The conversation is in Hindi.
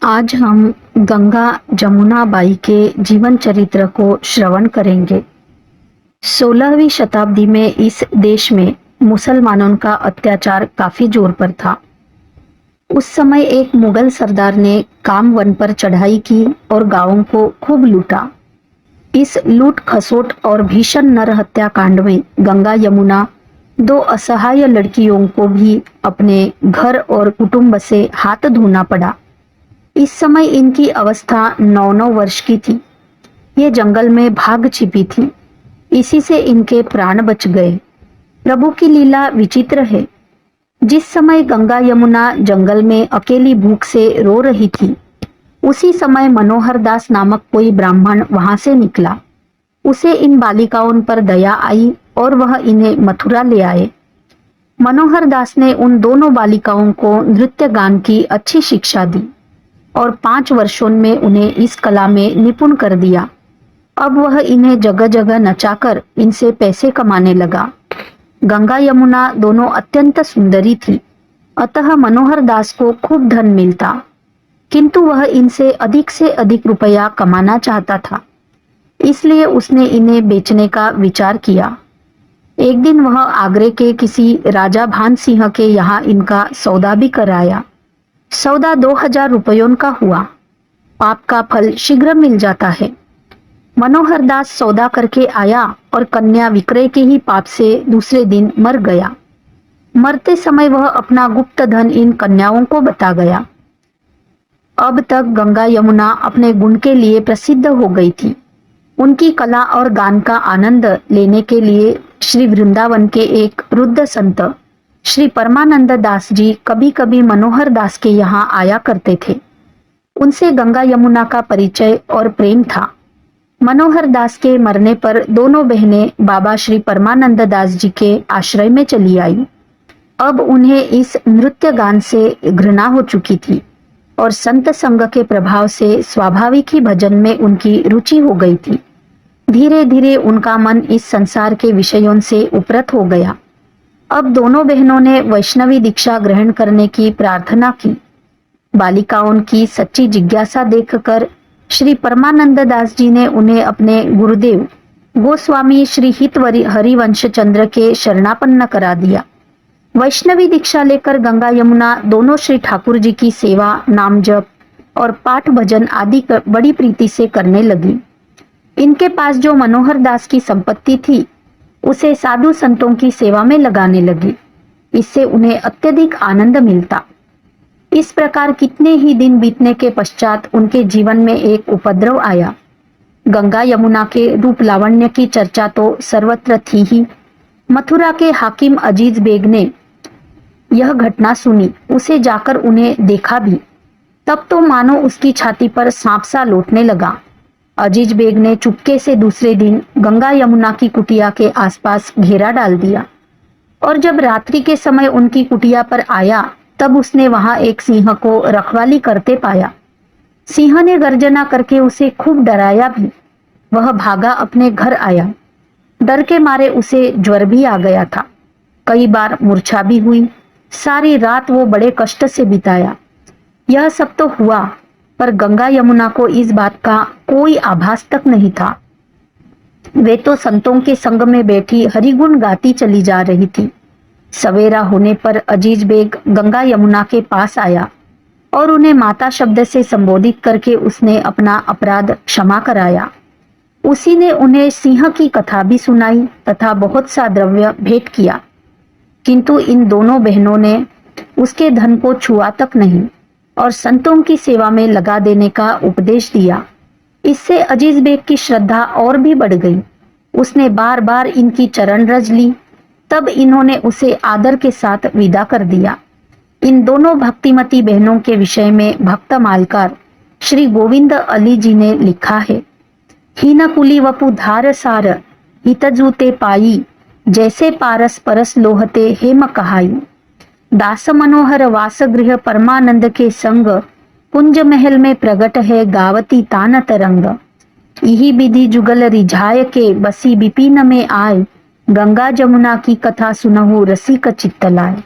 आज हम गंगा जमुना बाई के जीवन चरित्र को श्रवण करेंगे। 16वीं शताब्दी में इस देश में मुसलमानों का अत्याचार काफी जोर पर था। उस समय एक मुगल सरदार ने कामवन पर चढ़ाई की और गांवों को खूब लूटा। इस लूट खसोट और भीषण नरहत्या कांड में गंगा यमुना दो असहाय लड़कियों को भी अपने घर और कुटुंब से हाथ धोना पड़ा। इस समय इनकी अवस्था 9-9 वर्ष की थी। ये जंगल में भाग छिपी थी। इसी से इनके प्राण बच गए। प्रभु की लीला विचित्र है। जिस समय गंगा यमुना जंगल में अकेली भूख से रो रही थी, उसी समय मनोहर दास नामक कोई ब्राह्मण वहां से निकला। उसे इन बालिकाओं पर दया आई और वह इन्हें मथुरा ले आए। मनोहर दास ने उन दोनों बालिकाओं को नृत्य गान की अच्छी शिक्षा दी और 5 वर्षों में उन्हें इस कला में निपुण कर दिया। अब वह इन्हें जगह जगह नचाकर इनसे पैसे कमाने लगा। गंगा यमुना दोनों अत्यंत सुंदरी थी, अतः मनोहर दास को खूब धन मिलता, किंतु वह इनसे से अधिक रुपया कमाना चाहता था। इसलिए उसने इन्हें बेचने का विचार किया। एक दिन वह आगरे के किसी राजा भान सिंह के यहाँ इनका सौदा भी कराया। सौदा 2000 रुपयों का हुआ। पाप का फल शीघ्र मिल जाता है। मनोहर दास सौदा करके आया और कन्या विक्रय के ही पाप से दूसरे दिन मर गया। मरते समय वह अपना गुप्त धन इन कन्याओं को बता गया। अब तक गंगा यमुना अपने गुण के लिए प्रसिद्ध हो गई थी। उनकी कला और गान का आनंद लेने के लिए श्री वृंदावन के एक वृद्ध संत श्री परमानंद दास जी कभी कभी मनोहर दास के यहाँ आया करते थे। उनसे गंगा यमुना का परिचय और प्रेम था। मनोहर दास के मरने पर दोनों बहनें बाबा श्री परमानंद दास जी के आश्रय में चली आई। अब उन्हें इस नृत्य गान से घृणा हो चुकी थी और संत संग के प्रभाव से स्वाभाविक ही भजन में उनकी रुचि हो गई थी। धीरे धीरे उनका मन इस संसार के विषयों से उपरत हो गया। अब दोनों बहनों ने वैष्णवी दीक्षा ग्रहण करने की प्रार्थना की। बालिकाओं की सच्ची जिज्ञासा देखकर श्री परमानंद दास जी ने उन्हें अपने गुरुदेव गोस्वामी श्री हित हरिवंश चंद्र के शरणापन्न करा दिया। वैष्णवी दीक्षा लेकर गंगा यमुना दोनों श्री ठाकुर जी की सेवा, नाम जप और पाठ भजन आदि बड़ी प्रीति से करने लगी। इनके पास जो मनोहर दास की संपत्ति थी, उसे साधु संतों की सेवा में लगाने लगी। इससे उन्हें अत्यधिक आनंद मिलता। इस प्रकार कितने ही दिन बीतने के पश्चात उनके जीवन में एक उपद्रव आया। गंगा यमुना के रूप लावण्य की चर्चा तो सर्वत्र थी ही। मथुरा के हाकिम अजीज बेग ने यह घटना सुनी, उसे जाकर उन्हें देखा भी। तब तो मानो उसकी छाती पर सांप सा लौटने लगा। अजीज बेग ने चुपके से दूसरे दिन गंगा यमुना की कुटिया के आसपास घेरा डाल दिया और जब रात्रि के समय उनकी कुटिया पर आया, तब उसने वहां एक सिंह को रखवाली करते पाया। सिंह ने गर्जना करके उसे खूब डराया भी। वह भागा अपने घर आया। डर के मारे उसे ज्वर भी आ गया था। कई बार मूर्छा भी हुई। सारी रात वो बड़े कष्ट से बिताया। यह सब तो हुआ, पर गंगा यमुना को इस बात का कोई आभास तक नहीं था। वे तो संतों के संग में बैठी हरिगुण गाती चली जा रही थी। सवेरा होने पर अजीज बेग गंगा यमुना के पास आया और उन्हें माता शब्द से संबोधित करके उसने अपना अपराध क्षमा कराया। उसी ने उन्हें सिंह की कथा भी सुनाई तथा बहुत सा द्रव्य भेंट किया, किंतु इन दोनों बहनों ने उसके धन को छुआ तक नहीं और संतों की सेवा में लगा देने का उपदेश दिया। इससे अजीज बेग की श्रद्धा और भी बढ़ गई। उसने बार बार इनकी चरण रज ली। तब इन्होंने उसे आदर के साथ विदा कर दिया। इन दोनों भक्तिमती बहनों के विषय में भक्त मालकार श्री गोविंद अली जी ने लिखा है, हीन कुली वपु धार सार हितजूते पाई, जैसे पारस परस लोहते हेम कहाई। दास मनोहर वासगृह परमानंद के संग, कुंज महल में प्रगट है गावती तान तरंग। यही विधि जुगल रिझाय के बसी बिपिन में आए, गंगा जमुना की कथा सुनहु रसिक चित्त लाए।